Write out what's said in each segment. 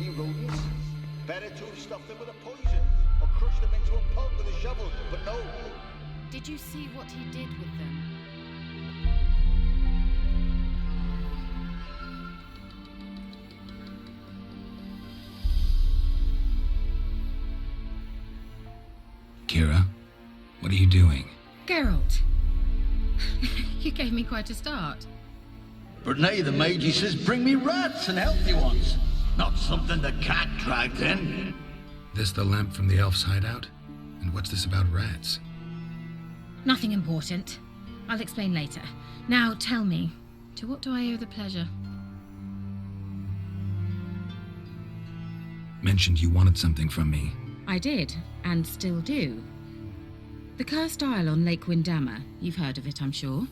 silly rodents. Better to have stuffed them with a poison, or crushed them into a pulp with a shovel, but no. Did you see what he did with them? Keira, what are you doing? Geralt. You gave me quite a start. But now the Magi says bring me rats and healthy ones. Not something the cat dragged in. This the lamp from the elf's hideout? And what's this about rats? Nothing important. I'll explain later. Now tell me, to what do I owe the pleasure? Mentioned you wanted something from me. I did, and still do. The cursed isle on Lake Windammer, you've heard of it, I'm sure.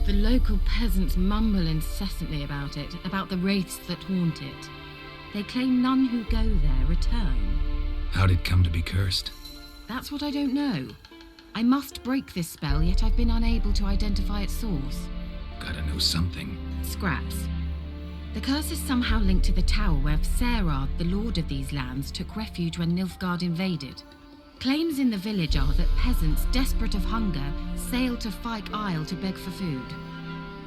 The local peasants mumble incessantly about it, about the wraiths that haunt it. They claim none who go there return. How'd it come to be cursed? That's what I don't know. I must break this spell, yet I've been unable to identify its source. Gotta know something. Scraps. The curse is somehow linked to the tower where Serard, the lord of these lands, took refuge when Nilfgaard invaded. Claims in the village are that peasants, desperate of hunger, sailed to Fyke Isle to beg for food.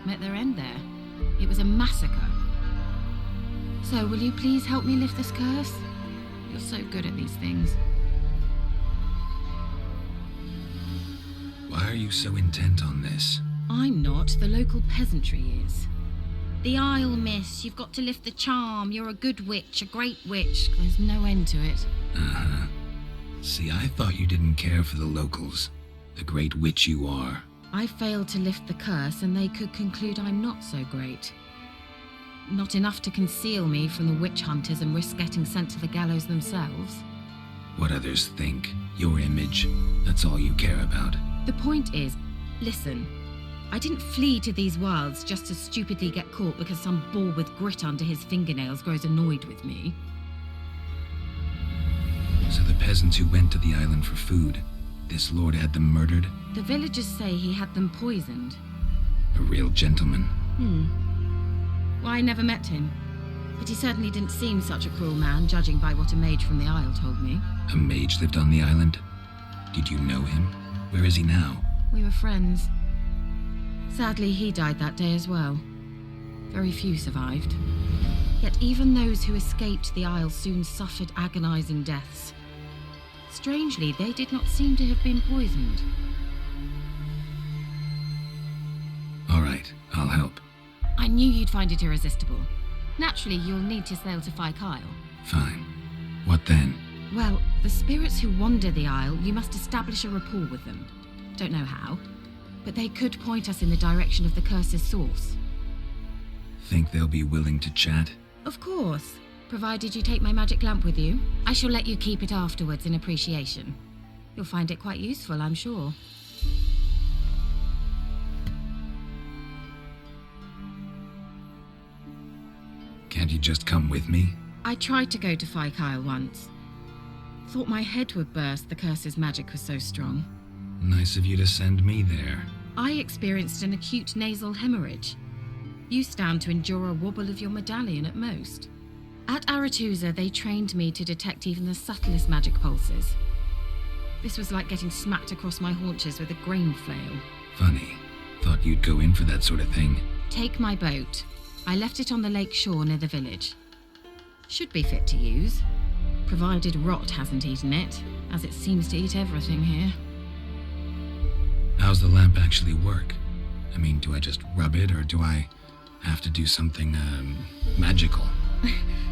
Met their end there. It was a massacre. So, will you please help me lift this curse? You're so good at these things. Why are you so intent on this? I'm not. The local peasantry is. The Isle, miss. You've got to lift the charm. You're a good witch, a great witch. There's no end to it. Uh-huh. See, I thought you didn't care for the locals. The great witch you are. I failed to lift the curse, and they could conclude I'm not so great. Not enough to conceal me from the witch hunters and risk getting sent to the gallows themselves. What others think, your image, that's all you care about. The point is, listen, I didn't flee to these wilds just to stupidly get caught because some boar with grit under his fingernails grows annoyed with me. So the peasants who went to the island for food, this lord had them murdered? The villagers say he had them poisoned. A real gentleman. Well, I never met him, but he certainly didn't seem such a cruel man, judging by what a mage from the Isle told me. A mage lived on the island? Did you know him? Where is he now? We were friends. Sadly, he died that day as well. Very few survived. Yet even those who escaped the Isle soon suffered agonizing deaths. Strangely, they did not seem to have been poisoned. All right, I'll help. I knew you'd find it irresistible. Naturally, you'll need to sail to Fyke Isle. Fine. What then? Well, the spirits who wander the Isle, you must establish a rapport with them. Don't know how, but they could point us in the direction of the curse's source. Think they'll be willing to chat? Of course, provided you take my magic lamp with you. I shall let you keep it afterwards in appreciation. You'll find it quite useful, I'm sure. Can't you just come with me? I tried to go to Fyke Isle once. Thought my head would burst, the curse's magic was so strong. Nice of you to send me there. I experienced an acute nasal hemorrhage. You stand to endure a wobble of your medallion at most. At Aretusa, they trained me to detect even the subtlest magic pulses. This was like getting smacked across my haunches with a grain flail. Funny. Thought you'd go in for that sort of thing. Take my boat. I left it on the lake shore near the village. Should be fit to use, provided rot hasn't eaten it, as it seems to eat everything here. How's the lamp actually work? I mean, do I just rub it, or do I have to do something, magical?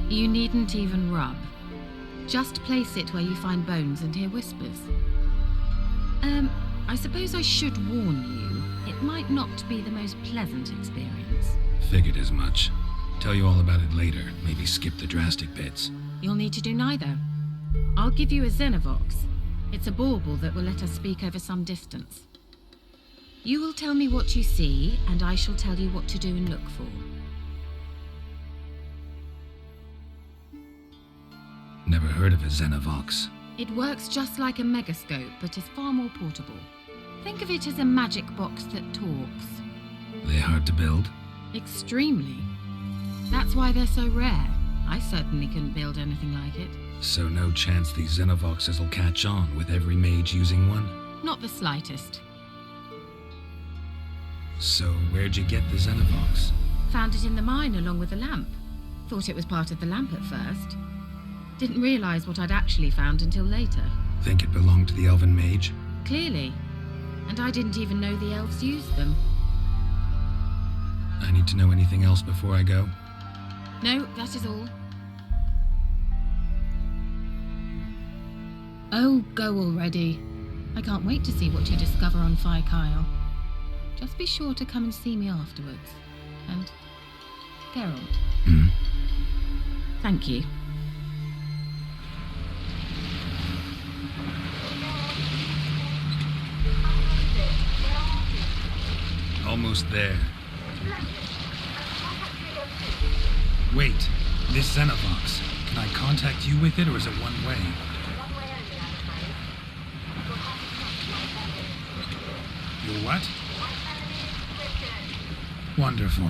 You needn't even rub. Just place it where you find bones and hear whispers. I suppose I should warn you, it might not be the most pleasant experience. Figured as much. Tell you all about it later, maybe skip the drastic bits. You'll need to do neither. I'll give you a Xenovox. It's a bauble that will let us speak over some distance. You will tell me what you see, and I shall tell you what to do and look for. Never heard of a Xenovox. It works just like a megascope, but is far more portable. Think of it as a magic box that talks. They hard to build? Extremely. That's why they're so rare. I certainly couldn't build anything So no chance these Xenovoxes will catch on with every mage using one? Not the slightest. So where'd you get the Xenovox? Found it in the mine along with the lamp. Thought it was part of the lamp at first. Didn't realize what I'd actually found until later. Think it belonged to the elven mage? Clearly. And I didn't even know the elves used them. I need to know anything else before I go? No, that is all. Oh, go already. I can't wait to see what you discover on Fyke. Just be sure to come and see me afterwards. And Geralt. Hmm? Thank you. Almost there. Wait, this Xenovox. Can I contact you with it, or is it one way? Your what? Wonderful.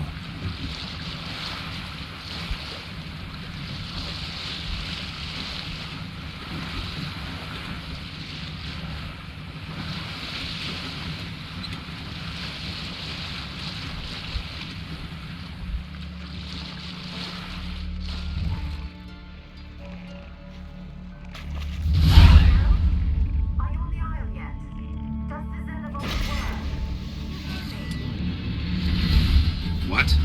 What?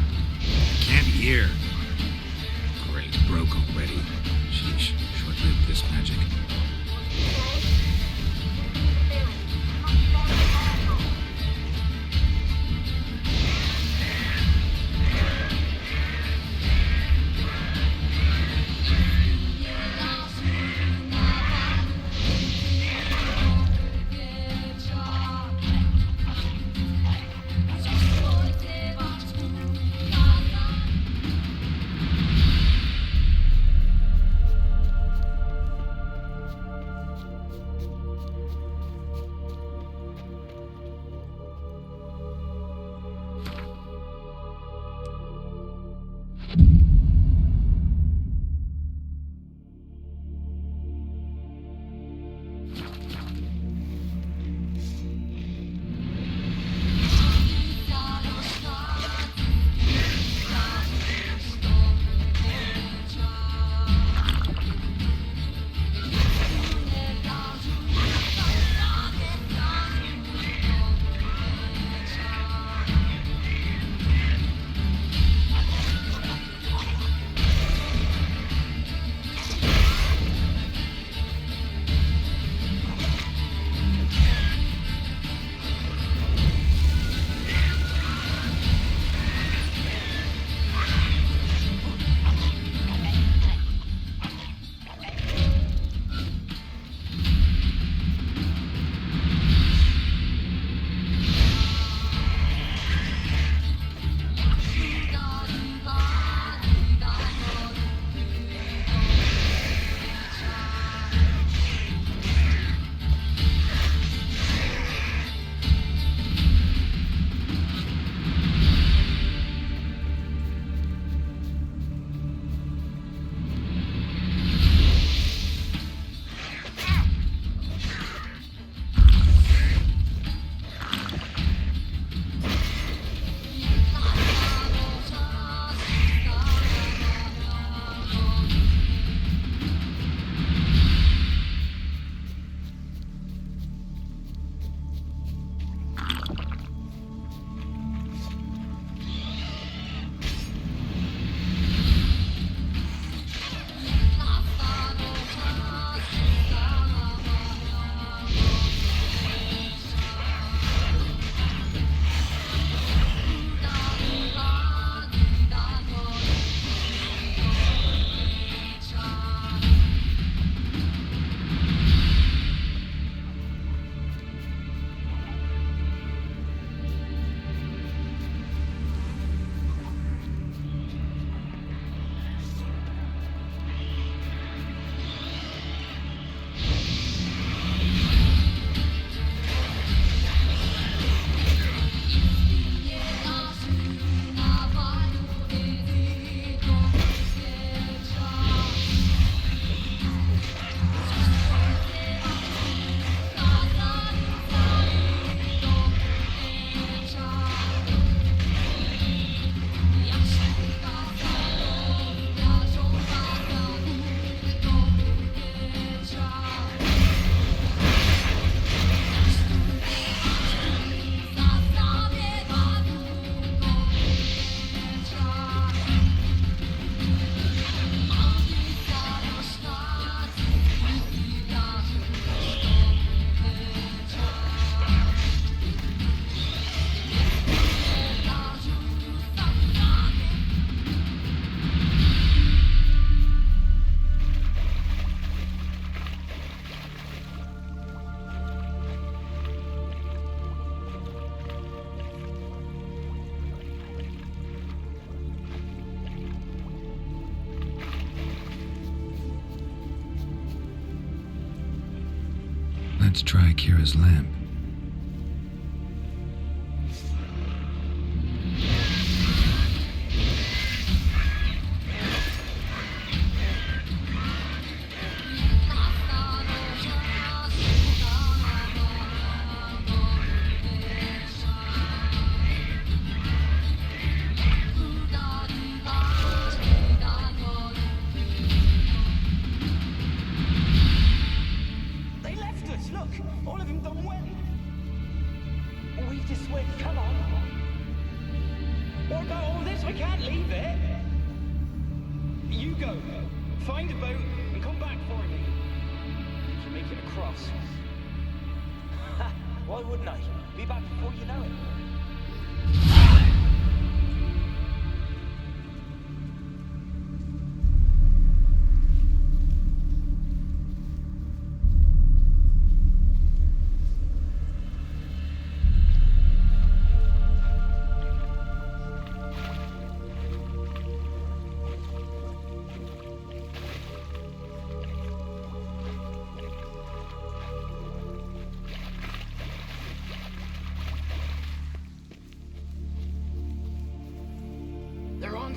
Let's try Keira's lamp.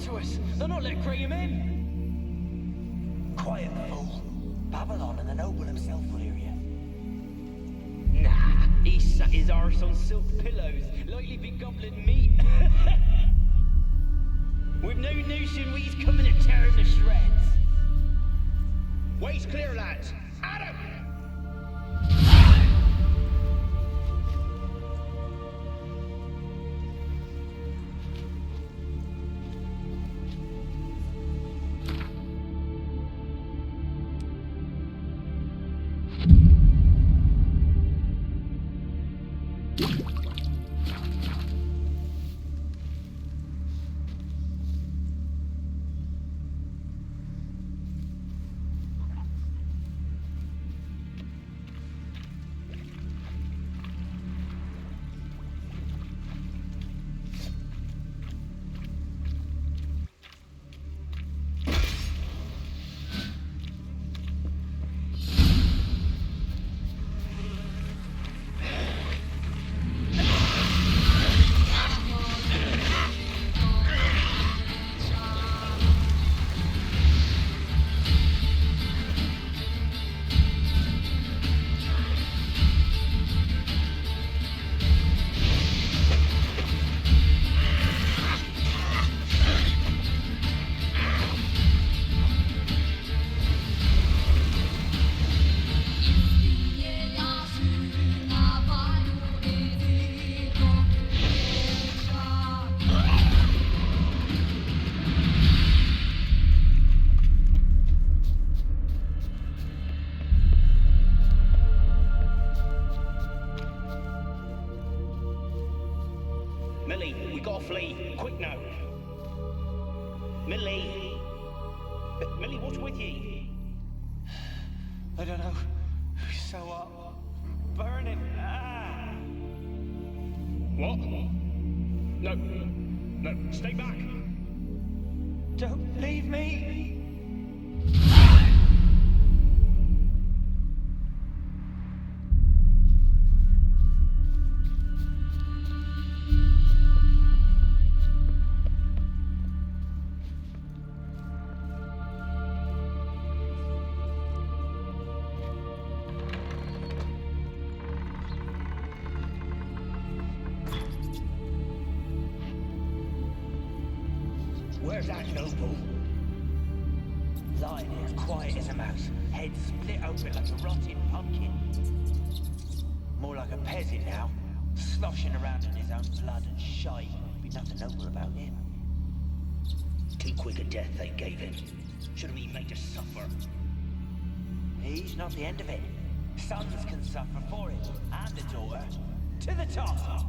To us. They'll not let Graham in. Quiet, fool. Babylon and the noble himself will hear you. Nah, he sat his arse on silk pillows, likely be gobbling meat. With no notion we's coming to tear him to shreds. Way's clear, lads. Adam! Flee, quick now. Millie, what's with ye? I don't know. So burning. Ah. What? No, stay back. Don't leave me. Where's that noble? Lying here, quiet as a mouse, head split open like a rotting pumpkin. More like a peasant now, sloshing around in his own blood and shite. Be nothing noble about him. Too quick a death they gave him. Should have been made to suffer. He's not the end of it. Sons can suffer for it, and a daughter. To the top!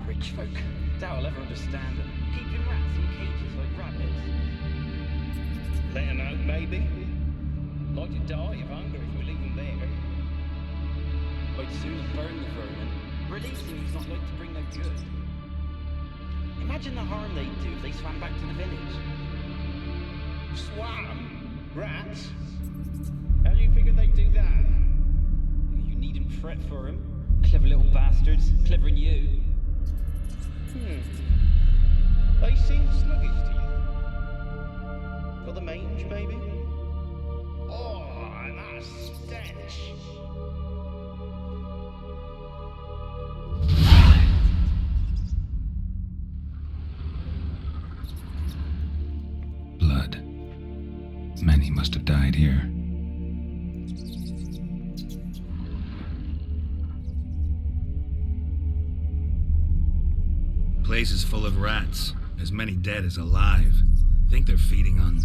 Rich folk. Doubt I'll ever understand them. Keeping rats in cages like rabbits. Let him out, maybe? Like to die of hunger if we leave them there. releasing he's not like to bring no good. Imagine the harm they'd do if they swam back to the village. Swam? Rats? How do you figure they'd do that? You needn't fret for him. Clever little bastards, clever than you. They seem sluggish to you. Got the mange, maybe? Oh, that stench! Blood. Many must have died here. Place is full of rats. As many dead as alive. Think they're feeding on...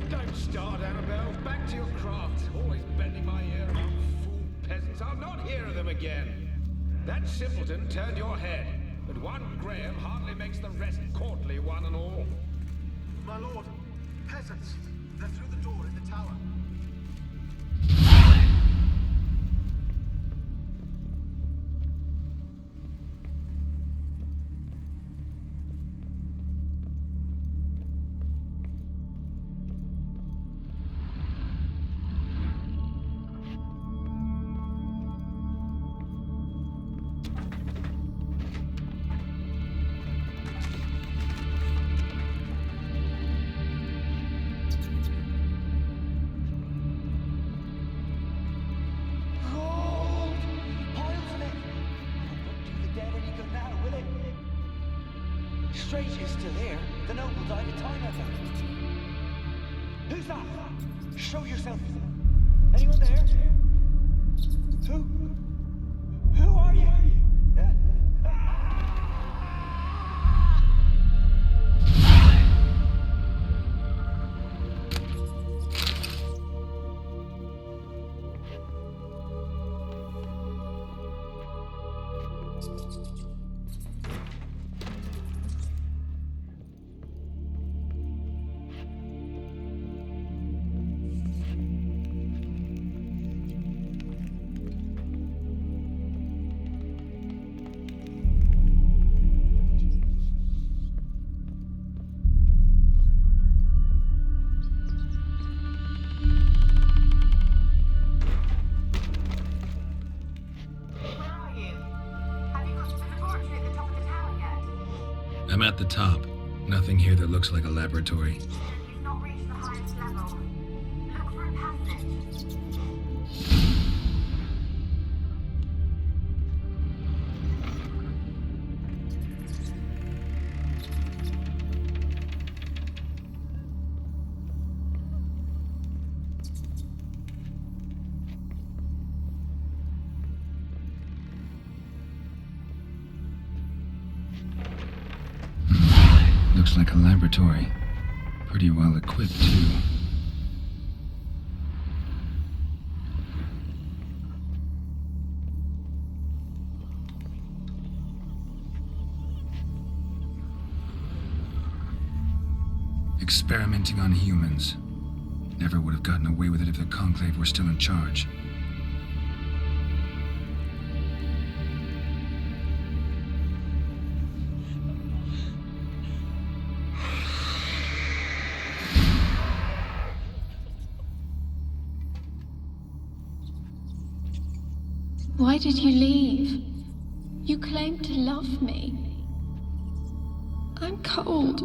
Don't start, Anabelle. Back to your craft. Always bending my ear about fool peasants. I'll not hear of them again. That simpleton turned your head, but one Graham hardly makes the rest courtly, one and all. My lord, peasants. They're through the door in the tower. Strange you're still here. The noble died a time ago. Who's that? Show yourself. Anyone there? Who are you? I'm at the top. Nothing here that looks like a laboratory. You've not reached the highest level. Look for a passage. Looks like a laboratory. Pretty well equipped, too. Experimenting on humans. Never would have gotten away with it if the Conclave were still in charge. Why did you leave? You claimed to love me. I'm cold.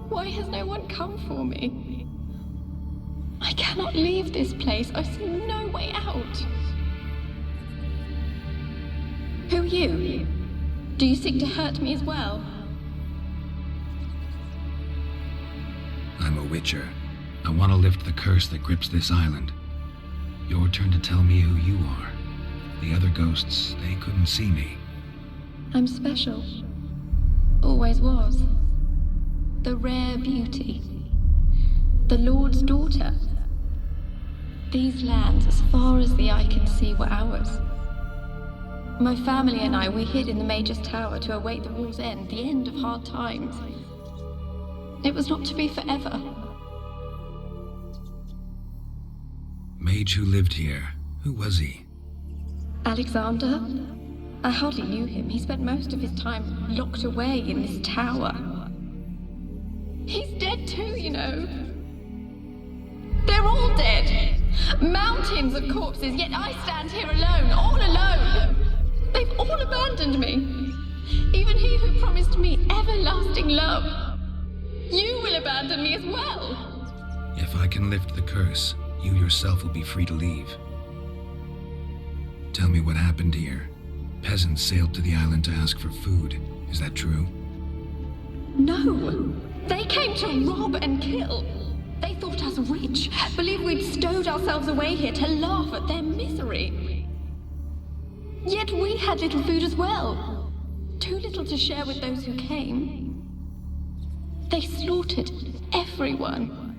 Why has no one come for me? I cannot leave this place. I see no way out. Who are you? Do you seek to hurt me as well? I'm a Witcher. I want to lift the curse that grips this island. Your turn to tell me who you are. The other ghosts, they couldn't see me. I'm special. Always was. The rare beauty. the Lord's daughter. These lands, as far as the eye can see, were ours. My family and I, we hid in the Major's tower to await the war's end, the end of hard times. It was not to be forever. Mage who lived here, who was he? Alexander? I hardly knew him. He spent most of his time locked away in this tower. He's dead too, you know. They're all dead. Mountains of corpses, yet I stand here alone, all alone. They've all abandoned me. Even he who promised me everlasting love. You will abandon me as well. If I can lift the curse, you yourself will be free to leave. Tell me what happened here. Peasants sailed to the island to ask for food. Is that true? No. They came to rob and kill. They thought us rich, believed we'd stowed ourselves away here to laugh at their misery. Yet we had little food as well. Too little to share with those who came. They slaughtered everyone.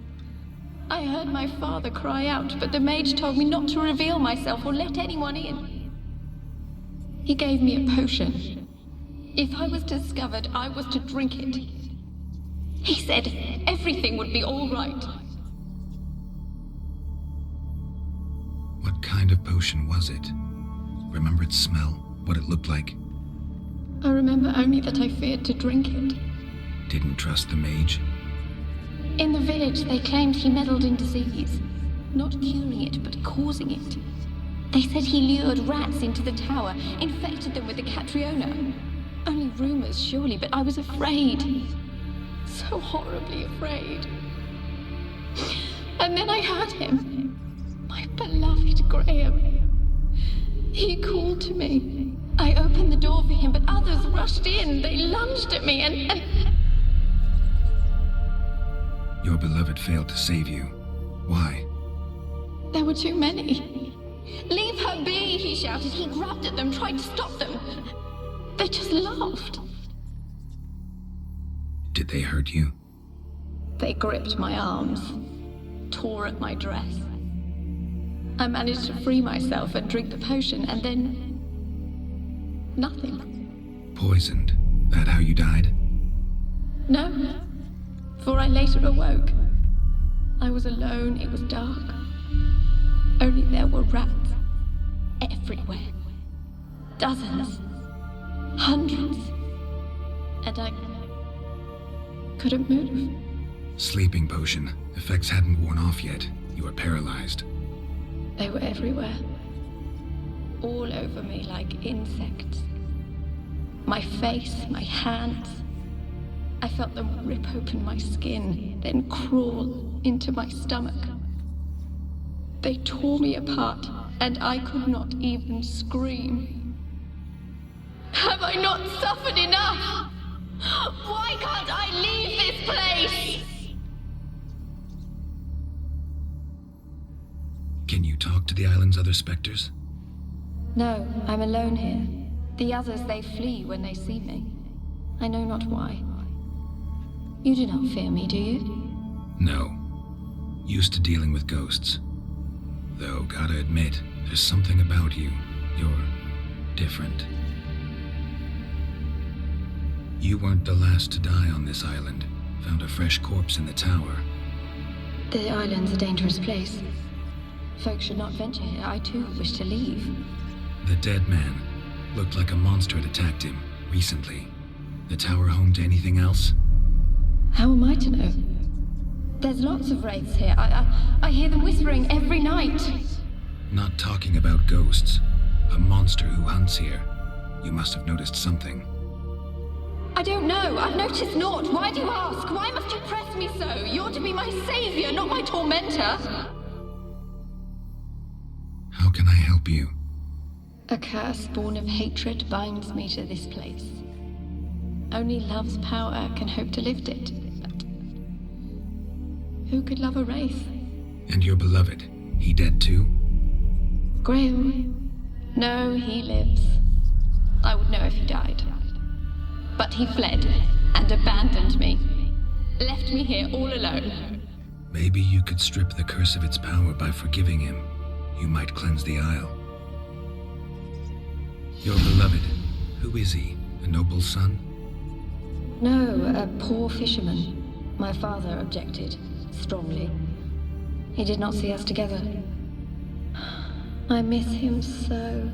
I heard my father cry out, but the mage told me not to reveal myself or let anyone in. He gave me a potion. If I was discovered, I was to drink it. He said everything would be all right. What kind of potion was it? Remember its smell? What it looked like? I remember only that I feared to drink it. Didn't trust the mage? In the village, they claimed he meddled in disease. Not curing it, but causing it. They said he lured rats into the tower, infected them with the Catriona. Only rumors, surely, but I was afraid. So horribly afraid. And then I heard him. My beloved Graham. He called to me. I opened the door for him, but others rushed in. They lunged at me and... Your beloved failed to save you. Why? There were too many. Leave her be, he shouted. He grabbed at them, tried to stop them. They just laughed. Did they hurt you? They gripped my arms, tore at my dress. I managed to free myself and drink the potion, and then... nothing. Poisoned? That how you died? No, for I later awoke. I was alone, it was dark. Only there were rats everywhere. Dozens. Hundreds. And I couldn't move. Sleeping potion. Effects hadn't worn off yet. You were paralyzed. They were everywhere. All over me like insects. My face, my hands. I felt them rip open my skin, then crawl into my stomach. They tore me apart, and I could not even scream. Have I not suffered enough? Why can't I leave this place? Can you talk to the island's other specters? No, I'm alone here. The others, they flee when they see me. I know not why. You do not fear me, do you? No. Used to dealing with ghosts. Though, gotta admit, there's something about you. You're different. You weren't the last to die on this island. Found a fresh corpse in the tower. The island's a dangerous place. Folk should not venture here. I too wish to leave. The dead man looked like a monster had attacked him recently. The tower home to anything else? How am I to know? There's lots of wraiths here. I hear them whispering every night. Not talking about ghosts. A monster who hunts here. You must have noticed something. I don't know. I've noticed naught. Why do you ask? Why must you press me so? You're to be my savior, not my tormentor. How can I help you? A curse born of hatred binds me to this place. Only love's power can hope to lift it. But who could love a wraith? And your beloved, he dead too? Graham? No, he lives. I would know if he died. But he fled and abandoned me. Left me here all alone. Maybe you could strip the curse of its power by forgiving him. You might cleanse the Isle. Your beloved, who is he? A noble son? No, a poor fisherman. My father objected, strongly. He did not see us together. I miss him so.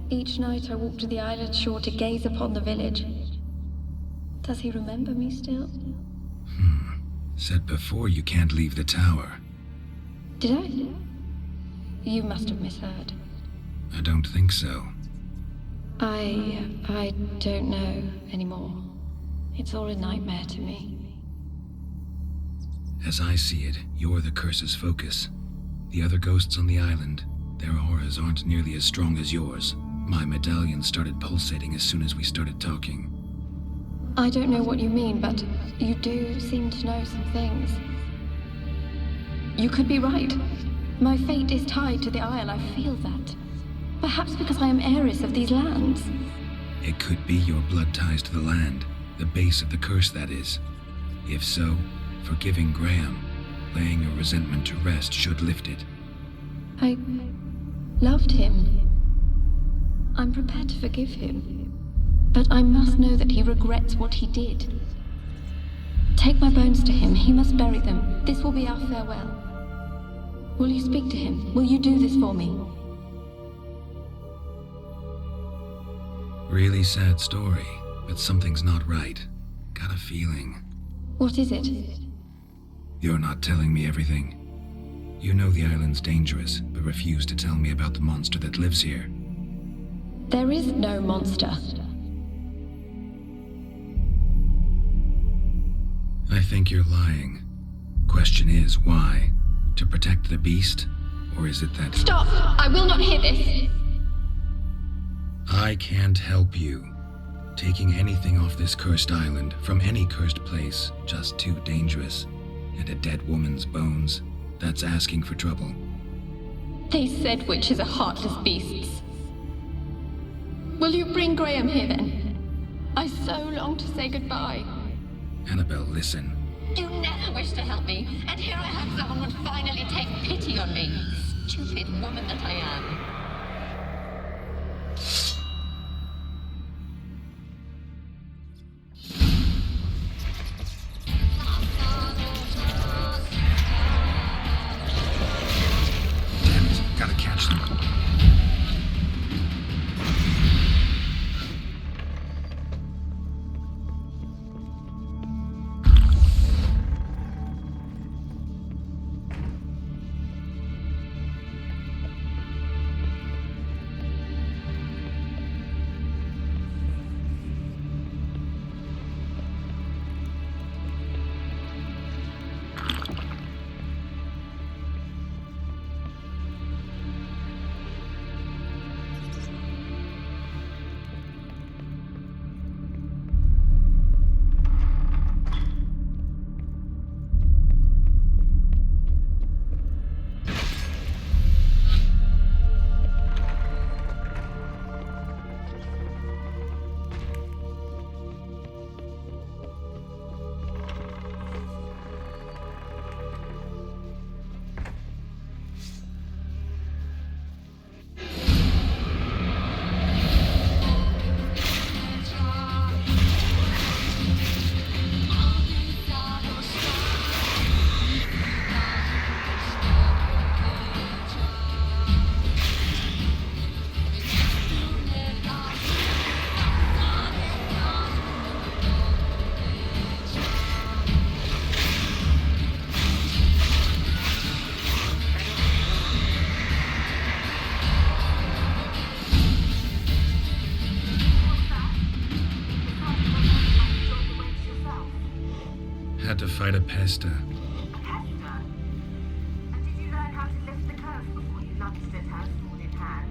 Each night I walk to the island shore to gaze upon the village. Does he remember me still? Said before you can't leave the tower. Did I? You must have misheard. I don't think so. I don't know anymore. It's all a nightmare to me. As I see it, you're the curse's focus. The other ghosts on the island, their auras aren't nearly as strong as yours. My medallion started pulsating as soon as we started talking. I don't know what you mean, but you do seem to know some things. You could be right. My fate is tied to the Isle, I feel that. Perhaps because I am heiress of these lands. It could be your blood ties to the land, the base of the curse, that is. If so, forgiving Graham, laying your resentment to rest should lift it. I loved him. I'm prepared to forgive him. But I must know that he regrets what he did. Take my bones to him. He must bury them. This will be our farewell. Will you speak to him? Will you do this for me? Really sad story, but something's not right. Got a feeling. What is it? You're not telling me everything. You know the island's dangerous, but refuse to tell me about the monster that lives here. There is no monster. I think you're lying. Question is, why? To protect the beast? Or is it that— Stop! I will not hear this! I can't help you. Taking anything off this cursed island, from any cursed place, just too dangerous. And a dead woman's bones, that's asking for trouble. They said witches are heartless beasts. Will you bring Graham here then? I so long to say goodbye. Anabelle, listen. You never wished to help me, and here I have someone would finally take pity on me. Stupid woman that I am. Damn it, gotta catch them. Had to fight a pesta. Pesta? And did you learn how to lift the curse before you lunged at her, sword in hand?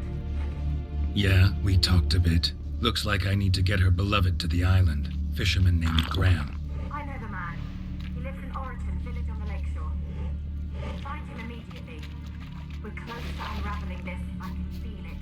Yeah, we talked a bit. Looks like I need to get her beloved to the island. Fisherman named Graham. I know the man. He lives in Oriton, village on the lakeshore. Find him immediately. We're close to unraveling this. I can feel it.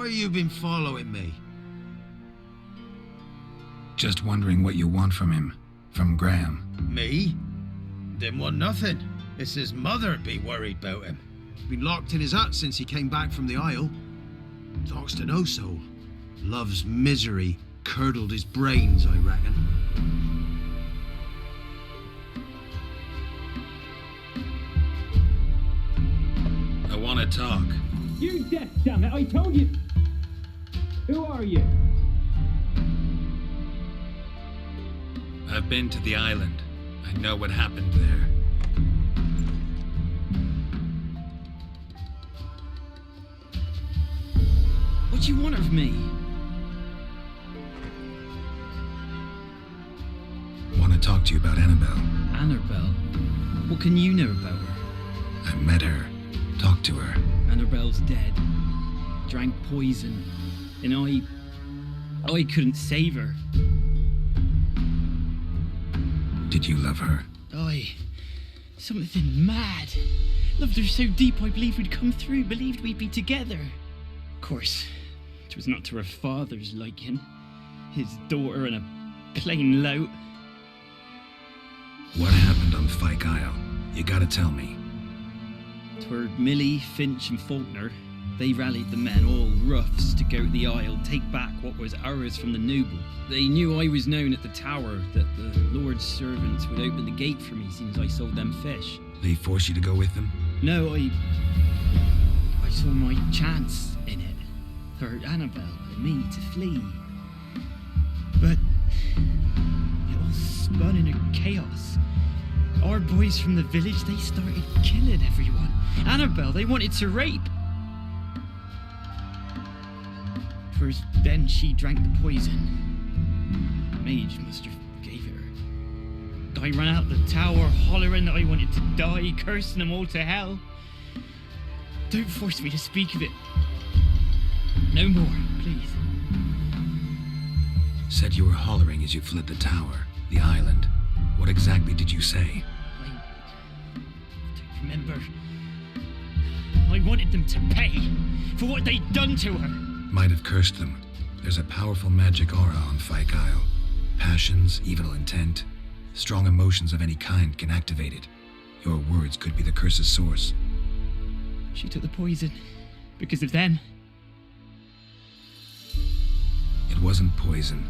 Why you been following me? Just wondering what you want from him. From Graham. Me? Didn't want nothing. It's his mother'd be worried about him. Been locked in his hut since he came back from the Isle. Talks to no soul. Love's misery curdled his brains, I reckon. I want to talk. You deaf, damn it! I told you! Who are you? I've been to the island. I know what happened there. What do you want of me? Want to talk to you about Anabelle. Anabelle? What can you know about her? I met her. Talked to her. Anabelle's dead. Drank poison. And I couldn't save her. Did you love her? Something mad. Loved her so deep I believed we'd come through, believed we'd be together. Of course, it was not to her father's liking. His daughter and a plain lout. What happened on Fyke Isle? You gotta tell me. 'Twere Millie, Finch and Faulkner. They rallied the men, all roughs, to go to the Isle, take back what was ours from the noble. They knew I was known at the tower, that the Lord's servants would open the gate for me since I sold them fish. They forced you to go with them? No, I saw my chance in it. For Anabelle and me to flee. But it all spun into chaos. Our boys from the village, they started killing everyone. Anabelle, they wanted to rape. First, then she drank the poison. Mage must have gave it her. I ran out the tower, hollering that I wanted to die, cursing them all to hell. Don't force me to speak of it. No more, please. Said you were hollering as you fled the tower, the island. What exactly did you say? I don't remember. I wanted them to pay for what they'd done to her. Might have cursed them. There's a powerful magic aura on Fyke Isle. Passions, evil intent, strong emotions of any kind can activate it. Your words could be the curse's source. She took the poison because of them. It wasn't poison.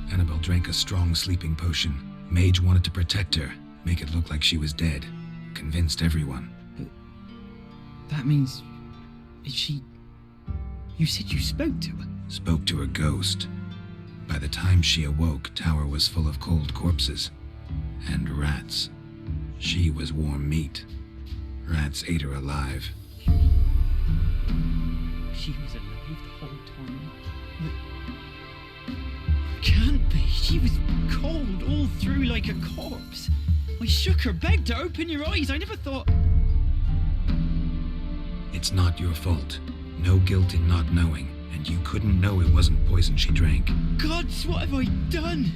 Anabelle drank a strong sleeping potion. Mage wanted to protect her, make it look like she was dead. Convinced everyone. But that means... is she... You said you spoke to her? Spoke to her ghost. By the time she awoke, tower was full of cold corpses. And rats. She was warm meat. Rats ate her alive. She was alive the whole time? Can't be. She was cold all through like a corpse. I shook her, begged her, open your eyes. I never thought... It's not your fault. No guilt in not knowing, and you couldn't know it wasn't poison she drank. Gods, what have I done?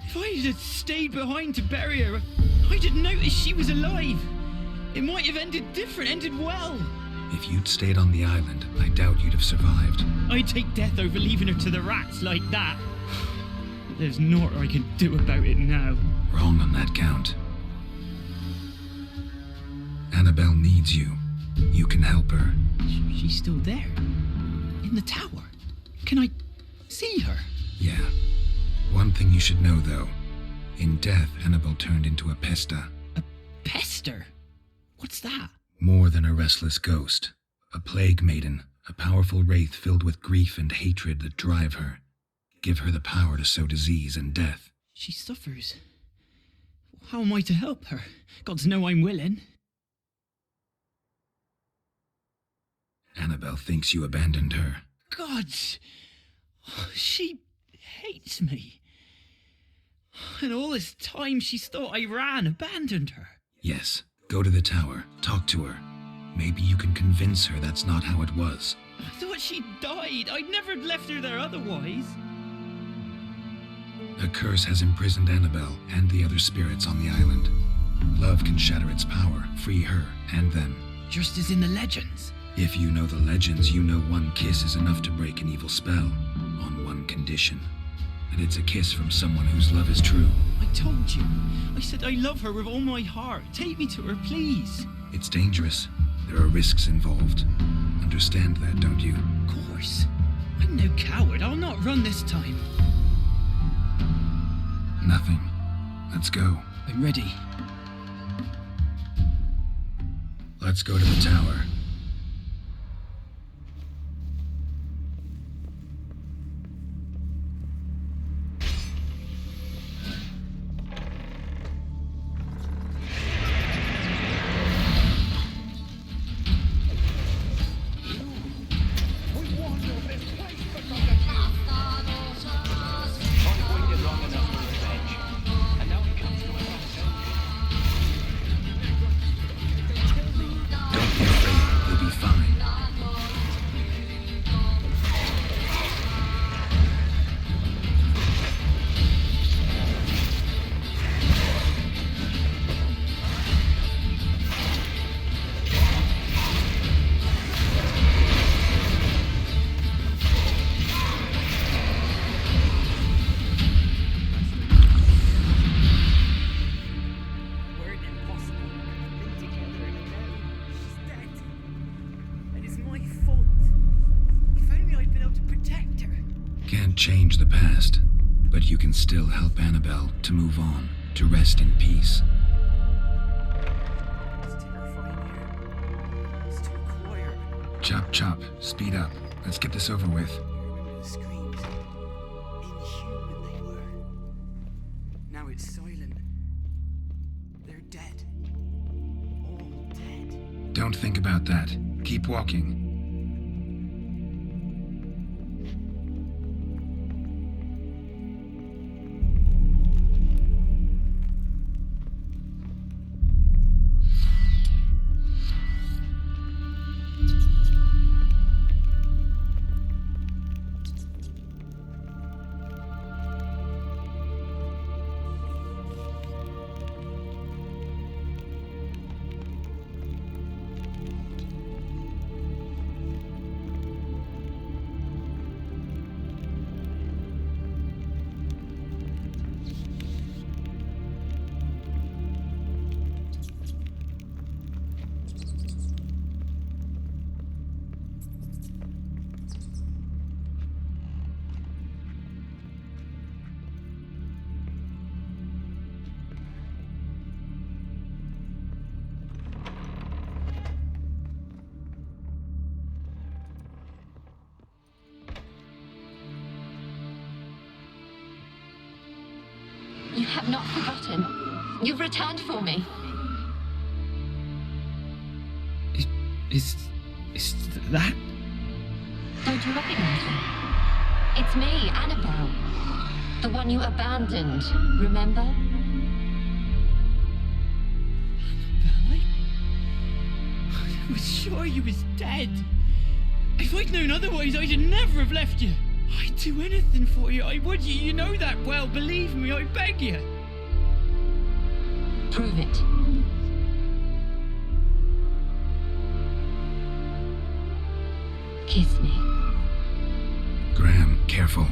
If I had stayed behind to bury her, I'd have noticed she was alive. It might have ended different, ended well. If you'd stayed on the island, I doubt you'd have survived. I'd take death over leaving her to the rats like that. There's naught I can do about it now. Wrong on that count. Anabelle needs you. You can help her. She's still there. In the tower. Can I see her? Yeah. One thing you should know, though. In death, Anabelle turned into a pesta. A pester? What's that? More than a restless ghost. A plague maiden. A powerful wraith filled with grief and hatred that drive her. Give her the power to sow disease and death. She suffers. How am I to help her? Gods know I'm willing. Anabelle thinks you abandoned her. Gods! She hates me. And all this time she's thought I abandoned her. Yes. Go to the tower. Talk to her. Maybe you can convince her that's not how it was. I thought she died. I'd never left her there otherwise. A curse has imprisoned Anabelle and the other spirits on the island. Love can shatter its power, free her and them. Just as in the legends. If you know the legends, you know one kiss is enough to break an evil spell, on one condition. And it's a kiss from someone whose love is true. I told you. I said I love her with all my heart. Take me to her, please. It's dangerous. There are risks involved. Understand that, don't you? Of course. I'm no coward. I'll not run this time. Nothing. Let's go. I'm ready. Let's go to the tower. Change the past, but you can still help Anabelle to move on, to rest in peace. It's terrifying here. It's too quiet. Chop, chop. Speed up. Let's get this over with. I remember the screams. Inhuman they were. Now it's silent. They're dead. All dead. Don't think about that. Keep walking. You have not forgotten. You've returned for me. Is that? Don't you recognize me? It's me, Anabelle. The one you abandoned, remember? Anabelle, I was sure you was dead. If I'd known otherwise, I'd never have left you. I'd do anything for you, I would. You know that well, believe me, I beg you. Prove it. Kiss me. Graham, careful.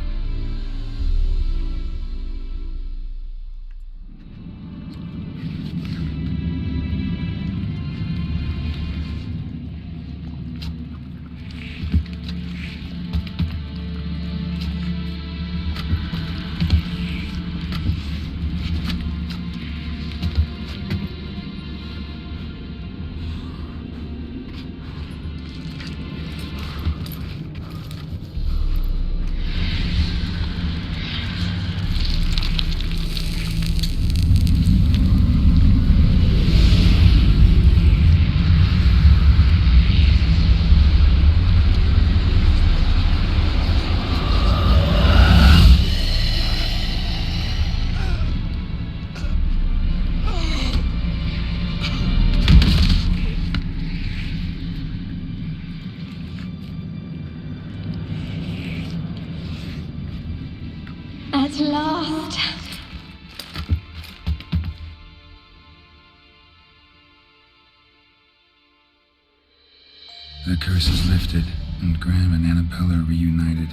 The curse is lifted, and Graham and Anabelle are reunited.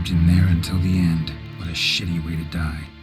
In there until the end. What a shitty way to die.